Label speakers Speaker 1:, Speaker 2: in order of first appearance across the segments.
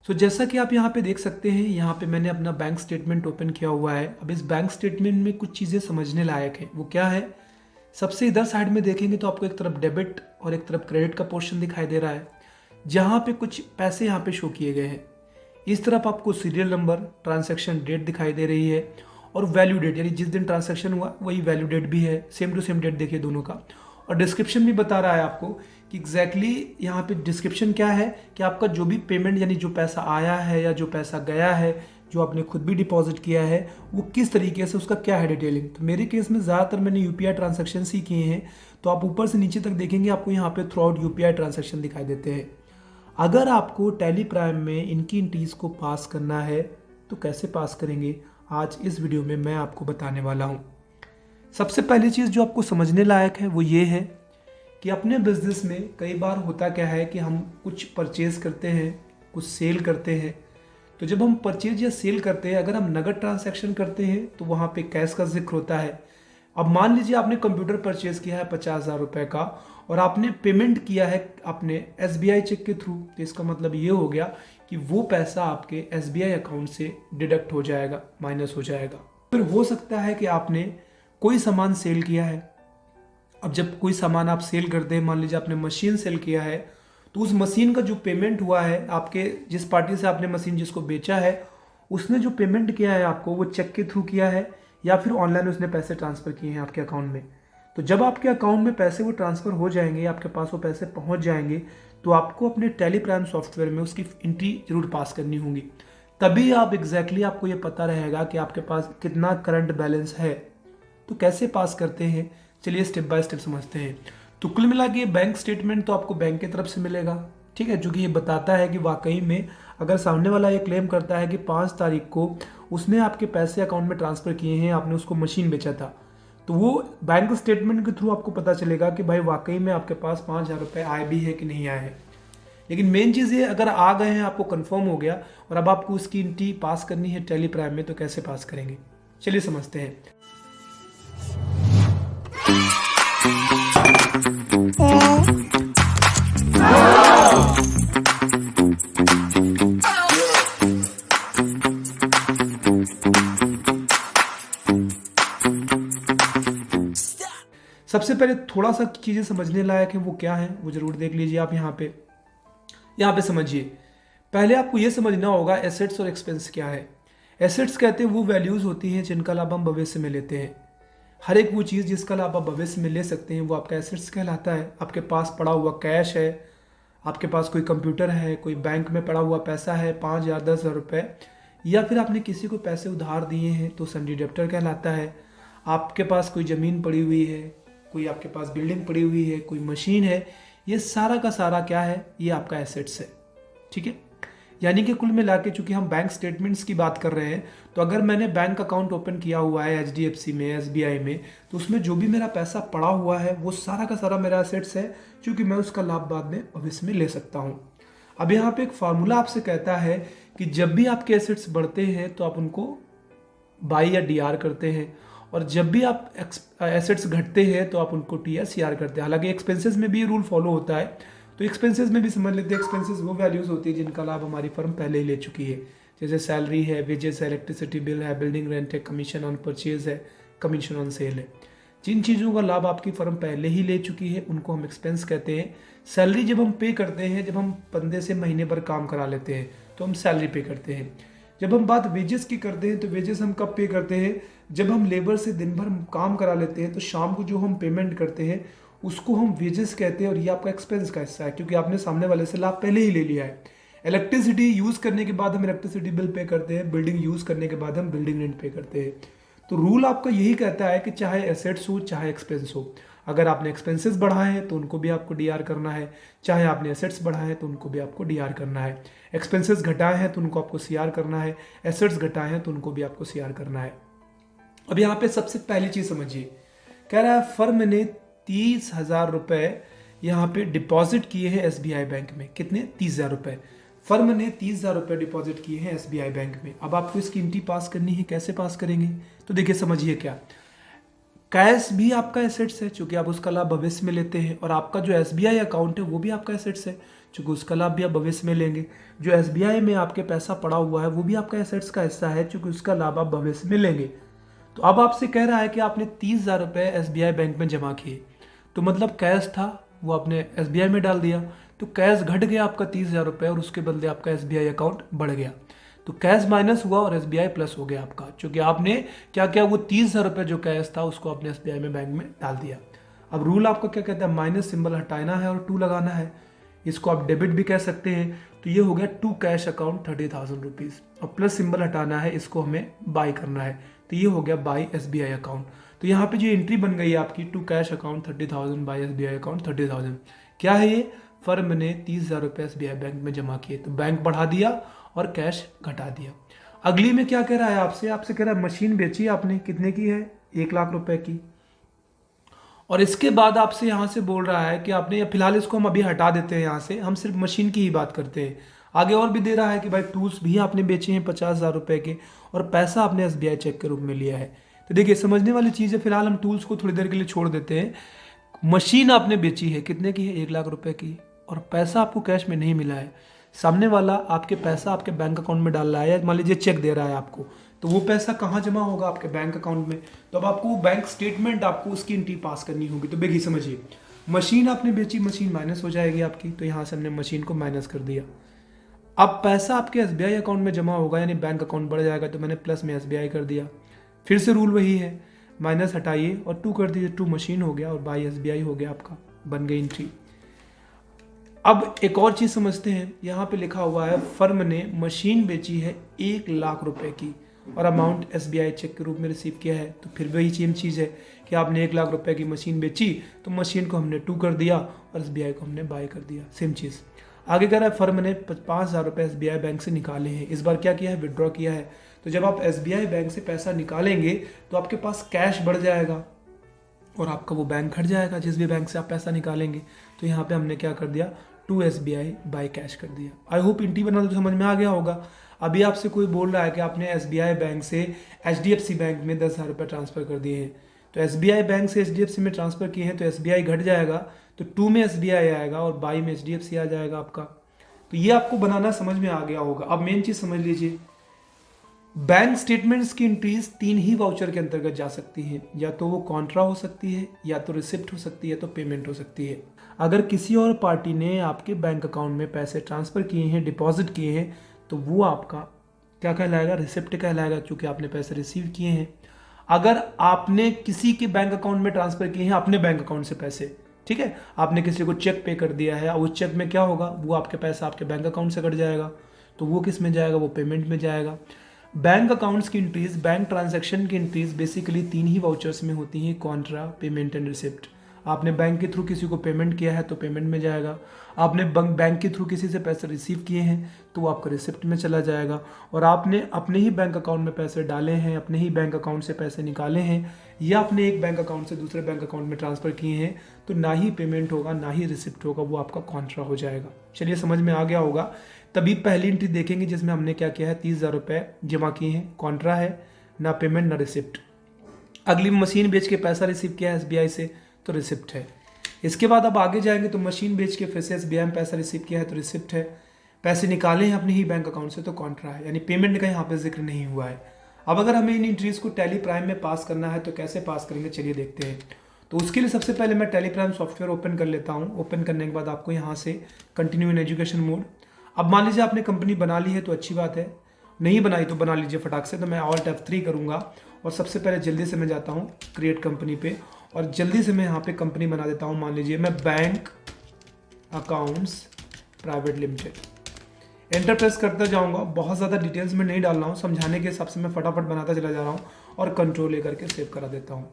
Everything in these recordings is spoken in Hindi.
Speaker 1: तो जैसा कि आप यहाँ पे देख सकते हैं, यहाँ पे मैंने अपना बैंक स्टेटमेंट ओपन किया हुआ है। अब इस बैंक स्टेटमेंट में कुछ चीज़ें समझने लायक है। वो क्या है? सबसे इधर साइड में देखेंगे तो आपको एक तरफ डेबिट और एक तरफ क्रेडिट का पोर्शन दिखाई दे रहा है, जहाँ पे कुछ पैसे यहाँ पे शो किए गए हैं। इस तरफ आपको सीरियल नंबर, ट्रांजैक्शन डेट दिखाई दे रही है और वैल्यू डेट, यानी जिस दिन ट्रांजैक्शन हुआ वही वैल्यू डेट भी है। सेम टू सेम डेट देखिए दोनों का। और डिस्क्रिप्शन भी बता रहा है आपको कि एग्जैक्टली यहाँ पे डिस्क्रिप्शन क्या है कि आपका जो भी पेमेंट, यानी जो पैसा आया है या जो पैसा गया है, जो आपने खुद भी डिपॉजिट किया है, वो किस तरीके से, उसका क्या है डिटेलिंग। तो मेरे केस में ज़्यादातर मैंने यूपीआई ट्रांजैक्शन ही किए हैं। तो आप ऊपर से नीचे तक देखेंगे आपको यहाँ पे थ्रू आउट यूपीआई ट्रांजैक्शन दिखाई देते हैं। अगर आपको टैली प्राइम में इनकी एंट्रीज को पास करना है तो कैसे पास करेंगे, आज इस वीडियो में मैं आपको बताने वाला हूँ। सबसे पहली चीज़ जो आपको समझने लायक है वो ये है कि अपने बिजनेस में कई बार होता क्या है कि हम कुछ परचेज करते हैं, कुछ सेल करते हैं। तो जब हम परचेज या सेल करते हैं, अगर हम नगद ट्रांजैक्शन करते हैं तो वहाँ पे कैश का जिक्र होता है। अब मान लीजिए आपने कंप्यूटर परचेज किया है 50,000 रुपये का और आपने पेमेंट किया है अपने SBI चेक के थ्रू, तो इसका मतलब ये हो गया कि वो पैसा आपके SBI अकाउंट से डिडक्ट हो जाएगा, माइनस हो जाएगा। फिर हो सकता है कि आपने कोई सामान सेल किया है। अब जब कोई सामान आप सेल करते हैं, मान लीजिए आपने मशीन सेल किया है, तो उस मशीन का जो पेमेंट हुआ है, आपके जिस पार्टी से आपने मशीन जिसको बेचा है, उसने जो पेमेंट किया है आपको, वो चेक के थ्रू किया है या फिर ऑनलाइन उसने पैसे ट्रांसफ़र किए हैं आपके अकाउंट में। तो जब आपके अकाउंट में पैसे वो ट्रांसफ़र हो जाएंगे, आपके पास वो पैसे पहुंच जाएंगे, तो आपको अपने टैली प्राइम सॉफ्टवेयर में उसकी एंट्री जरूर पास करनी होगी। तभी आप एग्जैक्टली आपको ये पता रहेगा कि आपके पास कितना करंट बैलेंस है। तो कैसे पास करते हैं, चलिए स्टेप बाय स्टेप समझते हैं। तो कुल मिला के बैंक स्टेटमेंट तो आपको बैंक की तरफ से मिलेगा, ठीक है, जो कि ये बताता है कि वाकई में अगर सामने वाला ये क्लेम करता है कि 5 तारीख को उसने आपके पैसे अकाउंट में ट्रांसफ़र किए हैं, आपने उसको मशीन बेचा था, तो वो बैंक स्टेटमेंट के थ्रू आपको पता चलेगा कि भाई वाकई में आपके पास 5,000 रुपये आए भी है कि नहीं आए हैं। लेकिन मेन चीज़ ये, अगर आ गए हैं, आपको कंफर्म हो गया और अब आपको उसकी एंट्री पास करनी है टैली प्राइम में, तो कैसे पास करेंगे, चलिए समझते हैं। सबसे पहले थोड़ा सा चीज़ें समझने लायक है, वो क्या है वो जरूर देख लीजिए आप। यहाँ पे समझिए। पहले आपको ये समझना होगा एसेट्स और एक्सपेंस क्या है। एसेट्स कहते हैं वो वैल्यूज होती हैं जिनका लाभ हम भविष्य में लेते हैं। हर एक वो चीज़ जिसका लाभ आप भविष्य में ले सकते हैं वो आपका एसेट्स कहलाता है। आपके पास पड़ा हुआ कैश है, आपके पास कोई कंप्यूटर है, कोई बैंक में पड़ा हुआ पैसा है 5,000 10,000 रुपये, या फिर आपने किसी को पैसे उधार दिए हैं तो सन्डी डेप्टर कहलाता है। आपके पास कोई ज़मीन पड़ी हुई है, कोई आपके पास बिल्डिंग पड़ी हुई है, कोई मशीन है, ये सारा का सारा क्या है, ये आपका एसेट्स है, ठीक है। यानी कि कुल मिला के चूंकि हम बैंक स्टेटमेंट्स की बात कर रहे हैं, तो अगर मैंने बैंक अकाउंट ओपन किया हुआ है HDFC में, SBI में, तो उसमें जो भी मेरा पैसा पड़ा हुआ है वो सारा का सारा मेरा एसेट्स है, क्योंकि मैं उसका लाभ बाद में भविष्य में ले सकता हूँ। अब यहाँ पे एक फार्मूला आपसे कहता है कि जब भी आपके एसेट्स बढ़ते हैं तो आप उनको बाई या DR करते हैं, और जब भी आप एसेट्स घटते हैं तो आप उनको TR/CR करते हैं। हालांकि एक्सपेंसेस में भी रूल फॉलो होता है, तो एक्सपेंसेस में भी समझ लेते हैं। एक्सपेंसेस वो वैल्यूज होती है जिनका लाभ हमारी फर्म पहले ही ले चुकी है, जैसे सैलरी है, वेजेस है, इलेक्ट्रिसिटी बिल है, बिल्डिंग रेंट है, कमीशन ऑन परचेज है, कमीशन ऑन सेल है। जिन चीज़ों का लाभ आपकी फर्म पहले ही ले चुकी है उनको हम एक्सपेंस कहते हैं। सैलरी जब हम पे करते हैं, जब हम बंदे से महीने भर काम करा लेते हैं तो हम सैलरी पे करते हैं। जब हम बात वेजेस की करते हैं तो वेजेस हम कब पे करते हैं, जब हम लेबर से दिन भर काम करा लेते हैं तो शाम को जो हम पेमेंट करते हैं उसको हम वेजेस कहते हैं, और ये आपका एक्सपेंस का हिस्सा है क्योंकि आपने सामने वाले से लाभ पहले ही ले लिया है। इलेक्ट्रिसिटी यूज़ करने के बाद हम इलेक्ट्रिसिटी बिल पे करते हैं, बिल्डिंग यूज़ करने के बाद हम बिल्डिंग रेंट पे करते हैं। तो रूल आपका यही कहता है कि चाहे एसेट्स हो चाहे एक्सपेंस हो, अगर आपने एक्सपेंसेस बढ़ाए हैं तो उनको भी आपको DR करना है, चाहे आपने एसेट्स बढ़ाए हैं तो उनको भी आपको DR करना है। एक्सपेंसेस घटाए हैं तो उनको आपको CR करना है, एसेट्स घटाए हैं तो उनको भी आपको CR करना है। अब यहाँ पे सबसे पहली चीज़ समझिए, कह रहा है फर्म ने 30,000 रुपये यहाँ पे डिपॉजिट किए हैं SBI बैंक में। कितने? 30,000 रुपये। फर्म ने 30,000 रुपये डिपॉजिट किए हैं SBI बैंक में। अब आपको इसकी एंट्री पास करनी है, कैसे पास करेंगे, तो देखिए समझिए। क्या कैश भी आपका एसेट्स है, चूंकि आप उसका लाभ भविष्य में लेते हैं, और आपका जो SBI अकाउंट है वो भी आपका एसेट्स है, चूँकि उसका लाभ भी आप भविष्य में लेंगे। जो एसबीआई में आपके पैसा पड़ा हुआ है वो भी आपका एसेट्स का हिस्सा है, चूँकि उसका लाभ आप भविष्य में लेंगे। तो अब आपसे कह रहा है कि आपने 30,000 रुपये एसबीआई बैंक में जमा किए, तो मतलब कैश था वो आपने एसबीआई में डाल दिया, तो कैश घट गया आपका 30,000 रुपये और उसके बदले आपका एसबीआई अकाउंट बढ़ गया। तो कैश माइनस हुआ और एसबीआई प्लस हो गया आपका, क्योंकि आपने क्या किया, वो 30,000 रुपये जो कैश था उसको आपने एसबीआई में बैंक में डाल दिया। अब रूल आपका क्या कहता है, माइनस सिंबल हटाना है और 2 लगाना है। इसको आप डेबिट भी कह सकते हैं। तो ये हो गया टू कैश अकाउंट 30,000 रुपीज़, और प्लस सिंबल हटाना है, इसको हमें बाय करना है, तो ये हो गया बाय एसबीआई अकाउंट। तो यहाँ पे जो एंट्री बन गई है आपकी, to cash account 30,000 by SBI account 30,000। क्या है ये, फर्म ने 30,000 रुपये एसबीआई बैंक में जमा किए, तो बैंक बढ़ा दिया और कैश घटा दिया। अगली में क्या कह रहा है आपसे कह रहा है मशीन बेची आपने, कितने की है, 1,00,000 रुपए की। और इसके बाद आपसे यहाँ से बोल रहा है कि आपने, फिलहाल इसको हम अभी हटा देते हैं यहाँ से, हम सिर्फ मशीन की ही बात करते हैं। आगे और भी दे रहा है कि भाई टूल्स भी आपने बेचे हैं 50,000 रुपए के, और पैसा आपने एसबीआई चेक के रूप में लिया है। तो देखिए समझने वाली चीज़ है, फिलहाल हम टूल्स को थोड़ी देर के लिए छोड़ देते हैं। मशीन आपने बेची है, कितने की है, 1,00,000 रुपए की, और पैसा आपको कैश में नहीं मिला है। सामने वाला आपके पैसा आपके बैंक अकाउंट में डाल रहा है, मान लीजिए चेक दे रहा है आपको, तो वो पैसा कहाँ जमा होगा, आपके बैंक अकाउंट में। तो अब आपको बैंक स्टेटमेंट, आपको उसकी एंट्री पास करनी होगी। तो देखिए समझिए, मशीन आपने बेची, मशीन माइनस हो जाएगी आपकी, तो यहाँ से हमने मशीन को माइनस कर दिया। अब पैसा आपके एसबीआई अकाउंट में जमा होगा, यानी बैंक अकाउंट बढ़ जाएगा, तो मैंने प्लस में एसबीआई कर दिया। फिर से रूल वही है, माइनस हटाइए और 2 कर दीजिए, 2 मशीन हो गया और बाई एसबीआई हो गया, आपका बन गई एंट्री। अब एक और चीज समझते हैं, यहाँ पे लिखा हुआ है फर्म ने मशीन बेची है 1,00,000 रुपए की, और अमाउंट एसबीआई चेक के रूप में रिसीव किया है। तो फिर वही सेम चीज़ है कि आपने 1,00,000 रुपए की मशीन बेची, तो मशीन को हमने 2 कर दिया और एसबीआई को हमने बाय कर दिया, सेम चीज़। आगे कह रहा है फर्म ने 5,000 रुपये एसबीआई बैंक से निकाले हैं, इस बार क्या किया है, विड्रॉ किया है। तो जब आप एसबीआई बैंक से पैसा निकालेंगे तो आपके पास कैश बढ़ जाएगा और आपका वो बैंक घट जाएगा जिस भी बैंक से आप पैसा निकालेंगे। तो यहाँ पे हमने क्या कर दिया, 2 एसबीआई बाय कैश कर दिया। आई होप एंट्री बना तो समझ में आ गया होगा। अभी आपसे कोई बोल रहा है कि आपने एसबीआई बैंक से एचडीएफसी बैंक में 10,000 रुपये ट्रांसफर कर दिए हैं, तो एसबीआई बैंक से एचडीएफसी में ट्रांसफर किए हैं, तो एसबीआई घट जाएगा, तो 2 में एसबीआई आएगा और बाई में एचडीएफसी आ जाएगा आपका। तो ये आपको बनाना समझ में आ गया होगा। अब मेन चीज समझ लीजिए, बैंक स्टेटमेंट्स की एंट्रीज 3 ही वाउचर के अंतर्गत जा सकती है, या तो वो कॉन्ट्रा हो सकती है, या तो रिसिप्ट हो सकती है, तो पेमेंट हो सकती है। अगर किसी और पार्टी ने आपके बैंक अकाउंट में पैसे ट्रांसफर किए हैं, डिपॉजिट किए हैं, तो वो आपका क्या कहलाएगा, रिसिप्ट कहलाएगा, क्योंकि आपने पैसे रिसीव किए हैं। अगर आपने किसी के बैंक अकाउंट में ट्रांसफर किए हैं, अपने बैंक अकाउंट से पैसे, ठीक है, आपने किसी को चेक पे कर दिया है, उस चेक में क्या होगा, वो आपके पैसा आपके बैंक अकाउंट से कट जाएगा, तो वो किस में जाएगा, वो पेमेंट में जाएगा। बैंक अकाउंट्स की एंट्रीज, बैंक ट्रांजैक्शन की एंट्रीज बेसिकली 3 ही वाउचर्स में होती हैं, कॉन्ट्रा, पेमेंट एंड रिसिप्ट। आपने बैंक के थ्रू किसी को पेमेंट किया है तो पेमेंट में जाएगा, आपने बैंक के थ्रू किसी से पैसे रिसीव किए हैं तो वो आपका रिसिप्ट में चला जाएगा, और आपने अपने ही बैंक अकाउंट में पैसे डाले हैं, अपने ही बैंक अकाउंट से पैसे निकाले हैं, या अपने एक बैंक अकाउंट से दूसरे बैंक अकाउंट में ट्रांसफर किए हैं, तो ना ही पेमेंट होगा ना ही रिसिप्ट होगा, वो आपका कॉन्ट्रा हो जाएगा। चलिए समझ में आ गया होगा। तभी पहली एंट्री देखेंगे जिसमें हमने क्या किया है, 30,000 रुपये जमा किए हैं, कॉन्ट्रा है, ना पेमेंट ना रिसिप्ट। अगली मशीन बेच के पैसा रिसीव किया है एसबीआई से, तो रिसिप्ट है। इसके बाद अब आगे जाएंगे तो मशीन बेच के फिर से एसबीआई में पैसा रिसीव किया है तो रिसिप्ट है, पैसे निकाले हैं अपने ही बैंक अकाउंट से तो कॉन्ट्रा है, यानी पेमेंट का यहाँ पे जिक्र नहीं हुआ है। अब अगर हमें इन एंट्रीज को टैली प्राइम में पास करना है तो कैसे पास करेंगे, चलिए देखते हैं। तो उसके लिए सबसे पहले मैं टैली प्राइम सॉफ्टवेयर ओपन कर लेता हूँ। ओपन करने के बाद आपको यहाँ से कंटिन्यू इन एजुकेशन मोड। अब मान लीजिए आपने कंपनी बना ली है तो अच्छी बात है, नहीं बनाई तो बना लीजिए फटाक से। तो मैं ऑल्ट F3 करूँगा और सबसे पहले जल्दी से मैं जाता हूँ क्रिएट कंपनी पे, और जल्दी से मैं यहाँ पे कंपनी बना देता हूँ। मान लीजिए मैं bank accounts private limited enter press करता जाऊँगा। बहुत ज़्यादा डिटेल्स में नहीं डाल रहा हूँ, समझाने के हिसाब से मैं फटाफट बनाता चला जा रहा हूँ और कंट्रोल लेकर के सेव करा देता हूँ।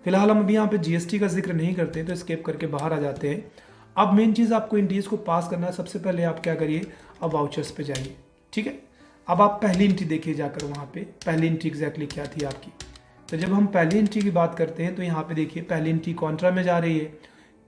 Speaker 1: फिलहाल हम अभी यहाँ पे जीएसटी का जिक्र नहीं करते तो स्केप करके बाहर आ जाते हैं। अब मेन चीज़ आपको एंट्रीज को पास करना है। सबसे पहले आप क्या करिए, अब वाउचर्स पे जाइए, ठीक है। अब आप पहली एंट्री देखिए जाकर, वहाँ पे पहली एंट्री एग्जैक्टली क्या थी आपकी। तो जब हम पहली एंट्री की बात करते हैं तो यहाँ पे देखिए पहली एंट्री कॉन्ट्रा में जा रही है,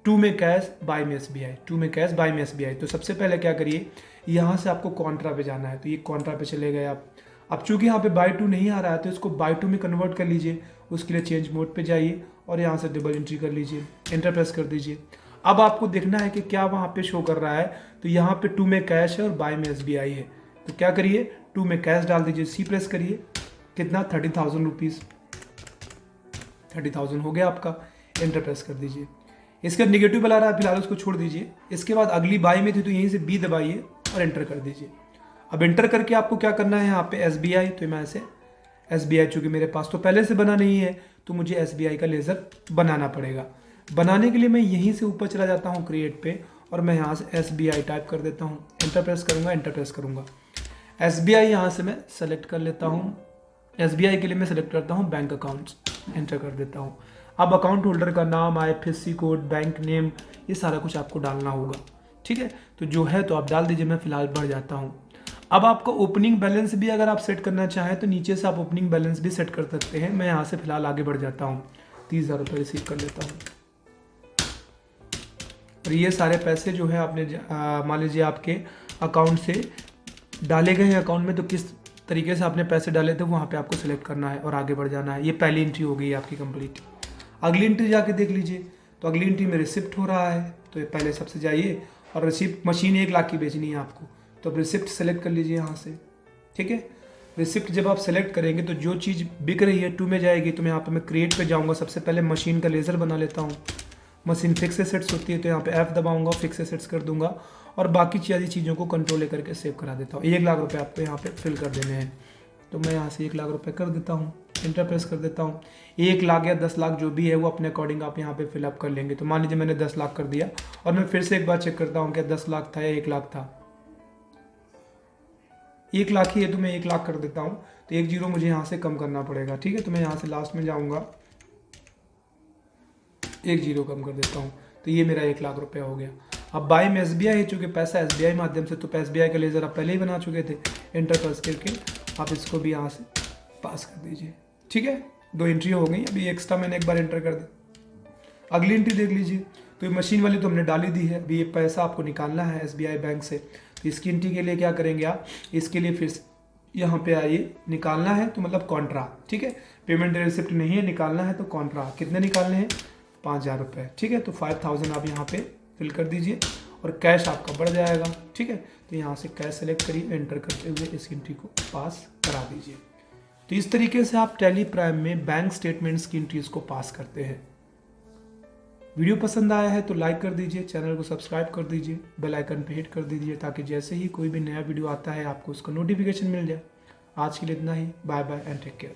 Speaker 1: 2 में कैश बाय में एसबीआई, 2 में कैश बाय में एसबीआई। तो सबसे पहले क्या करिए, यहाँ से आपको कॉन्ट्रा पे जाना है, तो ये कॉन्ट्रा पे चले गए आप। अब चूंकि यहाँ पे बाय 2 नहीं आ रहा है तो इसको बाय 2 में कन्वर्ट कर लीजिए। उसके लिए चेंज मोड पे जाइए और यहाँ से डबल एंट्री कर लीजिए, एंटर प्रेस कर दीजिए। अब आपको देखना है कि क्या वहाँ पे शो कर रहा है। तो यहाँ पे टू में कैश है और बाय में SBI है। तो क्या करिए, टू में कैश डाल दीजिए, सी प्रेस करिए, कितना 30,000 रुपीज़, 30,000 हो गया आपका, एंटर प्रेस कर दीजिए। इसका नेगेटिव बना रहा है, फिलहाल उसको छोड़ दीजिए। इसके बाद अगली बाय में थी तो यहीं से बी दबाइए और एंटर कर दीजिए। अब एंटर करके आपको क्या करना है, यहाँ पे SBI, तो मैं ऐसे SBI, चूंकि मेरे पास तो पहले से बना नहीं है तो मुझे SBI का लेज़र बनाना पड़ेगा। बनाने के लिए मैं यहीं से ऊपर चला जाता हूँ क्रिएट पे और मैं यहाँ से SBI टाइप कर देता हूँ, एंटर प्रेस करूँगा, एंटर प्रेस करूँगा। SBI यहाँ से मैं सेलेक्ट कर लेता हूँ। SBI के लिए मैं सेलेक्ट करता हूँ बैंक अकाउंट्स, एंटर कर देता हूँ। अब अकाउंट होल्डर का नाम, IFSC कोड, बैंक नेम, ये सारा कुछ आपको डालना होगा, ठीक है। तो जो है तो आप डाल दीजिए, मैं फिलहाल बढ़ जाता हूँ। अब आपका ओपनिंग बैलेंस भी अगर आप सेट करना चाहें तो नीचे से आप ओपनिंग बैलेंस भी सेट कर सकते हैं। मैं यहाँ से फिलहाल आगे बढ़ जाता हूँ, 30,000 रुपये रिसीव कर लेता हूँ। और ये सारे पैसे जो है आपने मान लीजिए आपके अकाउंट से डाले गए हैं अकाउंट में, तो किस तरीके से आपने पैसे डाले थे वहाँ पे आपको सेलेक्ट करना है और आगे बढ़ जाना है। ये पहली एंट्री हो गई आपकी कंप्लीट। अगली एंट्री जाके देख लीजिए, तो अगली एंट्री में रिसिप्ट हो रहा है। तो ये पहले सबसे जाइए और रिसिप्ट, मशीन 1 लाख की बेचनी है आपको, तो अब रिसिप्ट सेलेक्ट कर लीजिए यहाँ से, ठीक है। रिसिप्ट जब आप सेलेक्ट करेंगे तो जो चीज़ बिक रही है टू में जाएगी। तो मैं यहाँ पे मैं क्रिएट पे जाऊँगा, सबसे पहले मशीन का लेज़र बना लेता हूँ। मशीन फिक्स एसेट्स होती है तो यहाँ पे F दबाऊंगा, फिक्स एसेट्स कर दूंगा और बाकी सारी चीज़ों को कंट्रोल करके सेव करा देता हूँ। 1 लाख रुपए आपको यहाँ पे फिल कर देने हैं, तो मैं यहाँ से 1 लाख रुपए कर देता हूँ, एंटर प्रेस कर देता हूँ। 1 लाख या 10 लाख जो भी है वो अपने अकॉर्डिंग आप यहाँ पे फिलअप कर लेंगे। तो मान लीजिए मैंने 10 लाख कर दिया और मैं फिर से एक बार चेक करता हूँ क्या 10 लाख था या 1 लाख था। 1 लाख ही है तो मैं 1 लाख कर देता हूँ। तो 1 जीरो मुझे यहाँ से कम करना पड़ेगा, ठीक है। तो मैं यहाँ से लास्ट में जाऊँगा, 1 जीरो कम कर देता हूँ, तो ये मेरा 1 लाख रुपया हो गया। अब बाय में SBI है, चूँकि पैसा SBI माध्यम से, तो SBI का लेज़र आप पहले ही बना चुके थे। एंटर प्रेस करके आप इसको भी यहाँ से पास कर दीजिए, ठीक है। 2 एंट्री हो गई, अभी एक्स्ट्रा मैंने एक बार एंटर कर दिया। अगली एंट्री देख लीजिए, तो ये मशीन वाली तो हमने डाली दी है। अभी ये पैसा आपको निकालना है SBI बैंक से, तो इसकी एंट्री के लिए क्या करेंगे आप, इसके लिए फिर यहाँ पे आइए, निकालना है तो मतलब कॉन्ट्रा, ठीक है। पेमेंट रिसिप्ट नहीं है, निकालना है तो कॉन्ट्रा। कितने निकालने हैं, 5,000 रुपये, ठीक है। तो 5,000 आप यहाँ पे फिल कर दीजिए और कैश आपका बढ़ जाएगा, ठीक है। तो यहाँ से कैश सेलेक्ट करिए, एंटर करते हुए इस एंट्री को पास करा दीजिए। तो इस तरीके से आप टैली प्राइम में बैंक स्टेटमेंट्स की एंट्रीज को पास करते हैं। वीडियो पसंद आया है तो लाइक कर दीजिए, चैनल को सब्सक्राइब कर दीजिए, बेल आइकन पे हिट कर दीजिए ताकि जैसे ही कोई भी नया वीडियो आता है आपको उसका नोटिफिकेशन मिल जाए। आज के लिए इतना ही, bye bye and take care.